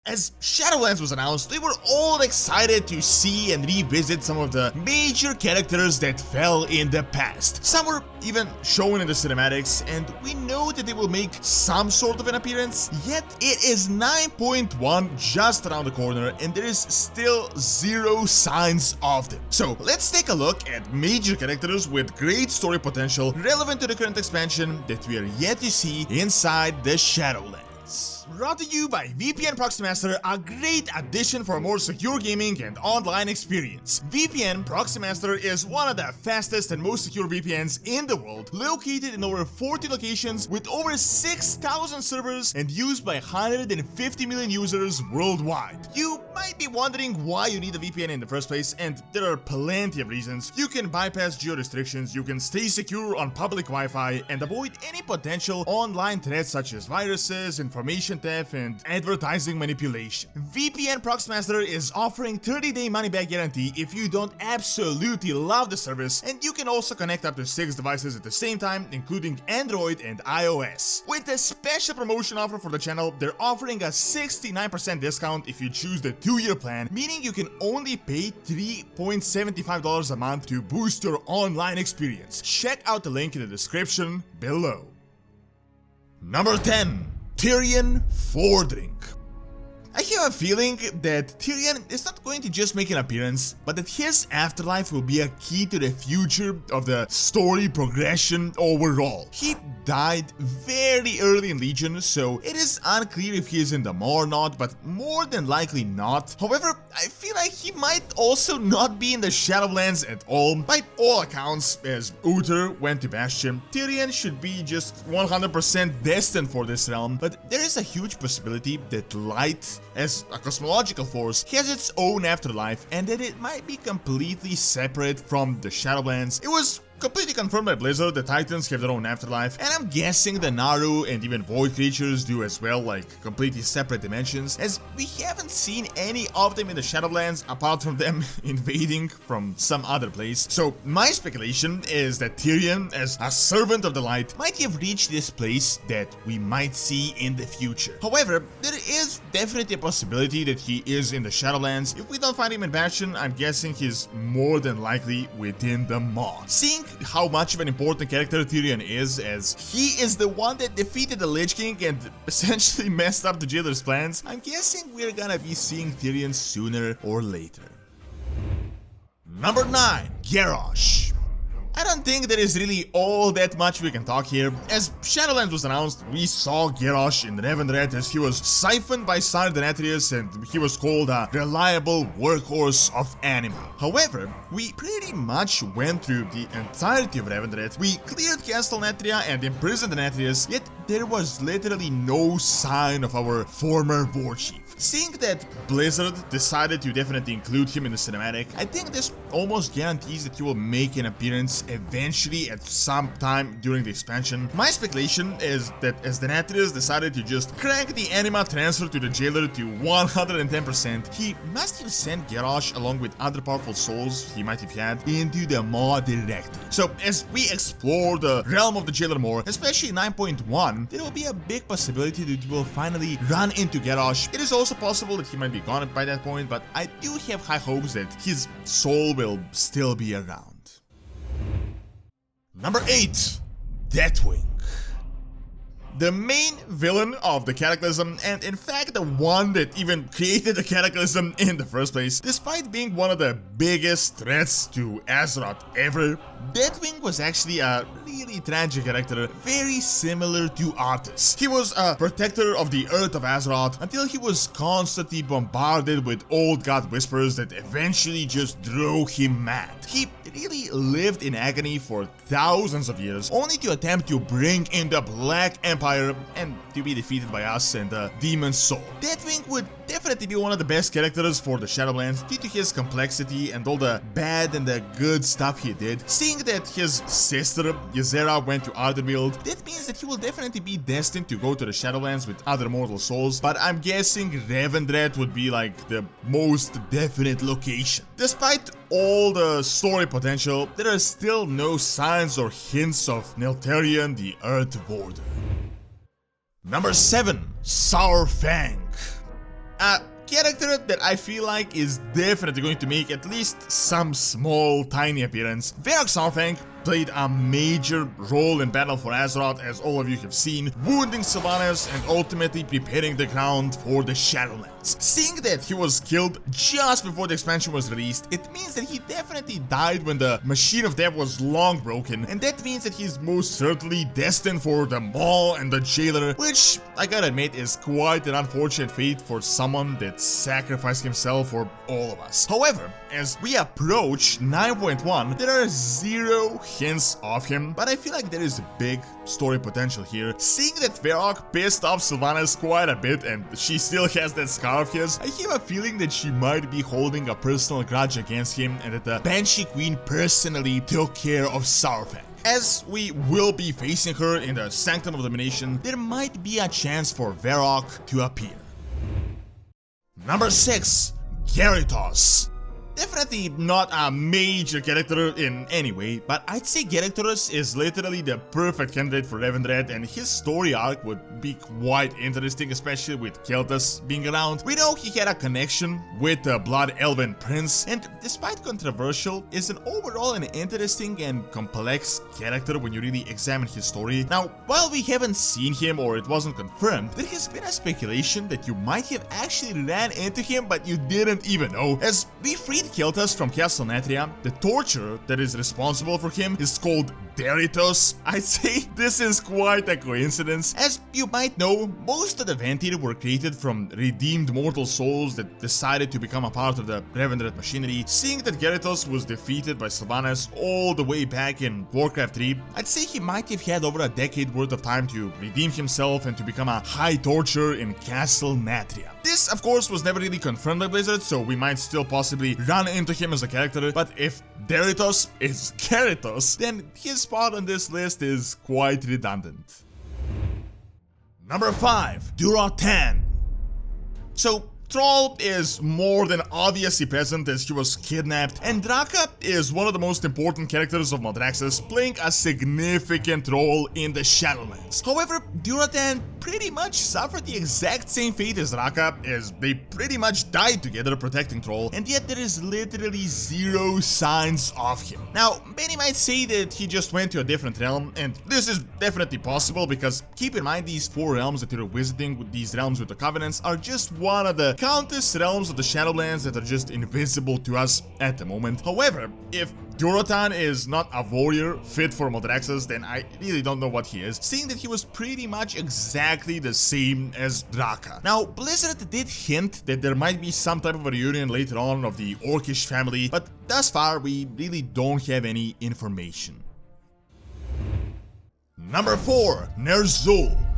As Shadowlands was announced, we were all excited to see and revisit some of the major characters that fell in the past. Some were even shown in the cinematics, and we know that they will make some sort of an appearance, yet it is 9.1 just around the corner and there is still zero signs of them. So let's take a look at major characters with great story potential relevant to the current expansion that we are yet to see inside the Shadowlands. Brought to you by VPN Proxy Master, a great addition for a more secure gaming and online experience. VPN Proxy Master is one of the fastest and most secure VPNs in the world, located in over 40 locations with over 6,000 servers and used by 150 million users worldwide. You might be wondering why you need a VPN in the first place, and there are plenty of reasons. You can bypass geo restrictions, you can stay secure on public Wi-Fi, and avoid any potential online threats such as viruses, information theft, and advertising manipulation. VPN Proxy Master is offering 30-day money-back guarantee if you don't absolutely love the service, and you can also connect up to 6 devices at the same time, including Android and iOS. With a special promotion offer for the channel, they're offering a 69% discount if you choose the 2-year plan, meaning you can only pay $3.75 a month to boost your online experience. Check out the link in the description below. Number 10. Tyrion Fordring. I have a feeling that Tyrion is not going to just make an appearance, but that his afterlife will be a key to the future of the story progression overall. He died very early in Legion, so it is unclear if he is in the Maw or not, but more than likely not. However, I feel like he might also not be in the Shadowlands at all. By all accounts, as Uther went to Bastion, Tyrion should be just 100% destined for this realm, but there is a huge possibility that Light, as a cosmological force, has its own afterlife and that it might be completely separate from the Shadowlands. It was completely confirmed by Blizzard that Titans have their own afterlife, and I'm guessing the Naru and even Void creatures do as well, like completely separate dimensions, as we haven't seen any of them in the Shadowlands apart from them invading from some other place. So my speculation is that Tyrion, as a servant of the light, might have reached this place that we might see in the future. However, there is definitely a possibility that he is in the Shadowlands. If we don't find him in Bastion, I'm guessing he's more than likely within the Maw. Seeing how much of an important character Tyrion is, as he is the one that defeated the Lich King and essentially messed up the Jailer's plans, I'm guessing we're gonna be seeing Tyrion sooner or later. Number 9. Garrosh. I don't think there is really all that much we can talk here. As Shadowlands was announced, we saw Garrosh in Revendreth as he was siphoned by Denathrius and he was called a reliable workhorse of anima. However, we pretty much went through the entirety of Revendreth. We cleared Castle Nathria and imprisoned Denathrius, yet there was literally no sign of our former warchief. Seeing that Blizzard decided to definitely include him in the cinematic, I think this almost guarantees that he will make an appearance eventually at some time during the expansion. My speculation is that as Denathrius decided to just crank the anima transfer to the Jailer to 110%, he must have sent Garrosh along with other powerful souls he might have had into the Maw directly. So as we explore the realm of the Jailer more, especially 9.1, there will be a big possibility that we will finally run into Garrosh. It is also possible that he might be gone by that point, but I do have high hopes that his soul will still be around. Number 8. Deathwing. The main villain of the Cataclysm, and in fact the one that even created the Cataclysm in the first place, despite being one of the biggest threats to Azeroth ever, Deathwing was actually a really tragic character, very similar to Arthas. He was a protector of the Earth of Azeroth until he was constantly bombarded with old god whispers that eventually just drove him mad. He really lived in agony for thousands of years, only to attempt to bring in the Black Empire and to be defeated by us and the Demon Soul. Deathwing would definitely be one of the best characters for the Shadowlands due to his complexity and all the bad and the good stuff he did. Seeing that his sister Ysera went to Arderweald, that means that he will definitely be destined to go to the Shadowlands with other mortal souls, but I'm guessing Revendreth would be like the most definite location. Despite all the story potential, there are still no signs or hints of Neltharion, the Earth Warder. Number 7. Saurfang. Character that I feel like is definitely going to make at least some small tiny appearance. Saurfang played a major role in Battle for Azeroth, as all of you have seen, wounding Sylvanas and ultimately preparing the ground for the Shadowlands. Seeing that he was killed just before the expansion was released, it means that he definitely died when the Machine of Death was long broken, and that means that he's most certainly destined for the Maw and the Jailer, which, I gotta admit, is quite an unfortunate fate for someone that sacrificed himself for all of us. However, as we approach 9.1, there are zero hints of him, but I feel like there is big story potential here. Seeing that Varrock pissed off Sylvanas quite a bit and she still has that scar of his, I have a feeling that she might be holding a personal grudge against him and that the Banshee Queen personally took care of Saurfang. As we will be facing her in the Sanctum of Domination, there might be a chance for Varrock to appear. Number 6. Geritos. Definitely not a major character in any way, but I'd say Geritos is literally the perfect candidate for Revendreth, and his story arc would be quite interesting, especially with Keltas being around. We know he had a connection with the Blood Elven Prince, and despite controversial, is an overall an interesting and complex character when you really examine his story. Now, while we haven't seen him or it wasn't confirmed, there has been a speculation that you might have actually ran into him but you didn't even know. As we freed Keltas from Castle Nathria, the torturer that is responsible for him is called Geritos. I'd say this is quite a coincidence. As you might know, most of the Vantir were created from redeemed mortal souls that decided to become a part of the Revendreth machinery. Seeing that Geritos was defeated by Sylvanas all the way back in Warcraft 3, I'd say he might have had over a decade worth of time to redeem himself and to become a high torturer in Castle Nathria. This, of course, was never really confirmed by Blizzard, so we might still possibly run into him as a character, but if Geritos is Geritos, then his spot on this list is quite redundant. Number 5. Durotan. So, Thrall is more than obviously present as he was kidnapped, and Draka is one of the most important characters of Maldraxxus, playing a significant role in the Shadowlands. However, Durotan pretty much suffered the exact same fate as Draka, as they pretty much died together protecting Thrall, and yet there is literally zero signs of him. Now, many might say that he just went to a different realm, and this is definitely possible because keep in mind these 4 realms that you're visiting with these realms with the Covenants are just one of the countless realms of the Shadowlands that are just invisible to us at the moment. However, if Durotan is not a warrior fit for Maldraxxus, then I really don't know what he is, seeing that he was pretty much exactly the same as Draka. Now, Blizzard did hint that there might be some type of a reunion later on of the Orcish family, but thus far we really don't have any information. Number 4. Nerzhul.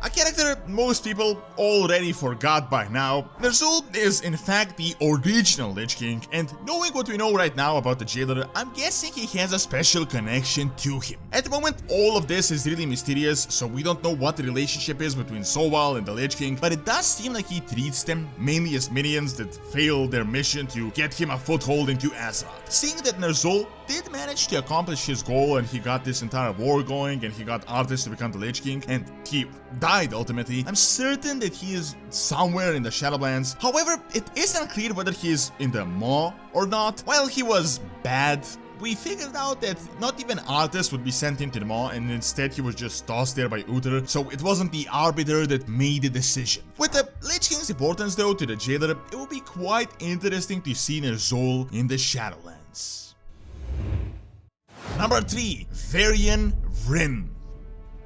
A character most people already forgot by now. Nerzhul is in fact the original Lich King, and knowing what we know right now about the Jailer, I'm guessing he has a special connection to him. At the moment, all of this is really mysterious, so we don't know what the relationship is between Soval and the Lich King, but it does seem like he treats them mainly as minions that failed their mission to get him a foothold into Azeroth. Seeing that Nerzhul did manage to accomplish his goal and he got this entire war going and he got Arthas to become the Lich King and he died ultimately, I'm certain that he is somewhere in the Shadowlands. However, it is unclear whether he is in the Maw or not. While he was bad, we figured out that not even Arthas would be sent into the Maw, and instead he was just tossed there by Uther, so it wasn't the Arbiter that made the decision. With the Lich King's importance though to the Jailer, it will be quite interesting to see Nerzhul in the Shadowlands. Number 3. Varian Rin.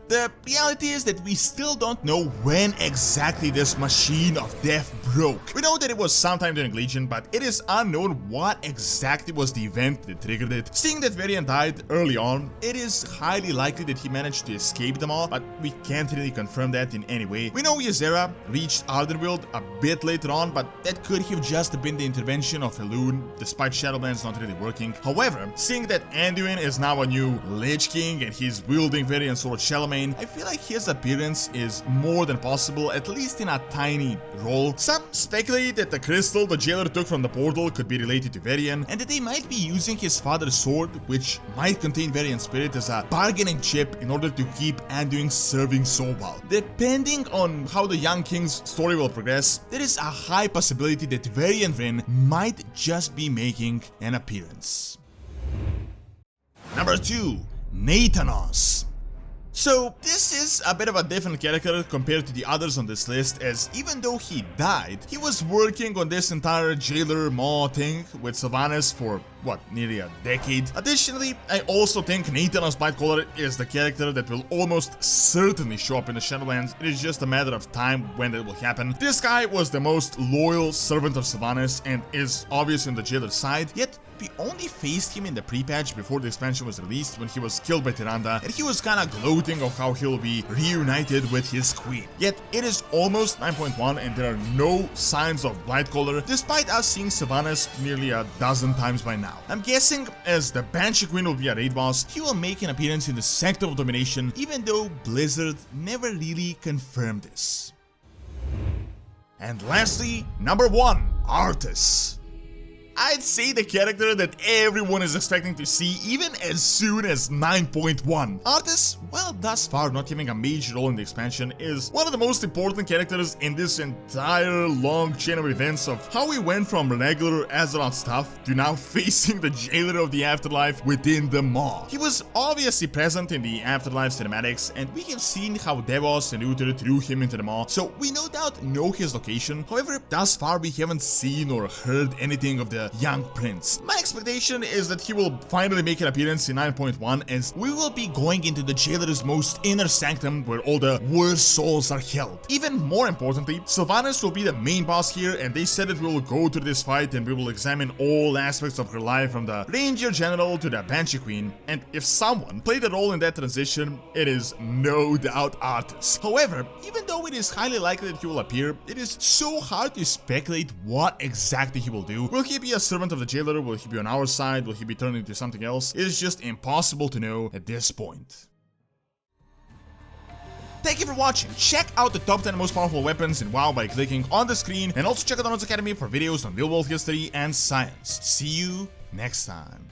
The reality is that we still don't know when exactly this Machine of Death broke. We know that it was sometime during Legion, but it is unknown what exactly was the event that triggered it. Seeing that Varian died early on, it is highly likely that he managed to escape them all, but we can't really confirm that in any way. We know Ysera reached Ardenweald a bit later on, but that could have just been the intervention of Elune, despite Shadowlands not really working. However, seeing that Anduin is now a new Lich King and he's wielding Varian Sword Charlemagne, I feel like his appearance is more than possible, at least in a tiny role. Some Some speculate that the crystal the jailer took from the portal could be related to Varian, and that they might be using his father's sword, which might contain Varian spirit, as a bargaining chip in order to keep Anduin serving so well. Depending on how the young king's story will progress, there is a high possibility that Varian Rin might just be making an appearance. Number 2. Nathanos. So this is a bit of a different character compared to the others on this list, as even though he died, he was working on this entire jailer maw thing with Sylvanas for what, nearly a decade. Additionally, I also think Nathanos Blightcaller is the character that will almost certainly show up in the Shadowlands. It is just a matter of time when that will happen. This guy was the most loyal servant of Sylvanas and is obviously on the jailer side, yet we only faced him in the pre-patch before the expansion was released, when he was killed by Tyrande, and he was kinda gloating of how he'll be reunited with his queen. Yet it is almost 9.1 and there are no signs of Blightcaller, despite us seeing Sylvanas nearly a dozen times by now. I'm guessing, as the Banshee Queen will be a raid boss, he will make an appearance in the Sanctum of Domination, even though Blizzard never really confirmed this. And lastly, number 1, Arthas. I'd say the character that everyone is expecting to see even as soon as 9.1. Arthas, well, thus far not having a major role in the expansion, is one of the most important characters in this entire long chain of events of how we went from regular Azeroth stuff to now facing the jailer of the Afterlife within the maw. He was obviously present in the Afterlife cinematics, and we have seen how Devos and Uther threw him into the maw, so we no doubt know his location. However, thus far we haven't seen or heard anything of the young prince. My expectation is that he will finally make an appearance in 9.1, as we will be going into the jailer's most inner sanctum where all the worst souls are held. Even more importantly, Sylvanas will be the main boss here, and they said that we will go through this fight and we will examine all aspects of her life, from the Ranger General to the Banshee Queen, and if someone played a role in that transition, it is no doubt Arthas. However, even though it is highly likely that he will appear, it is so hard to speculate what exactly he will do. Will he be a servant of the jailer? Will he be on our side? Will he be turned into something else? It is just impossible to know at this point. Thank you for watching. Check out the top 10 most powerful weapons in WoW by clicking on the screen, and also check out Doron's Academy for videos on real world history and science. See you next time.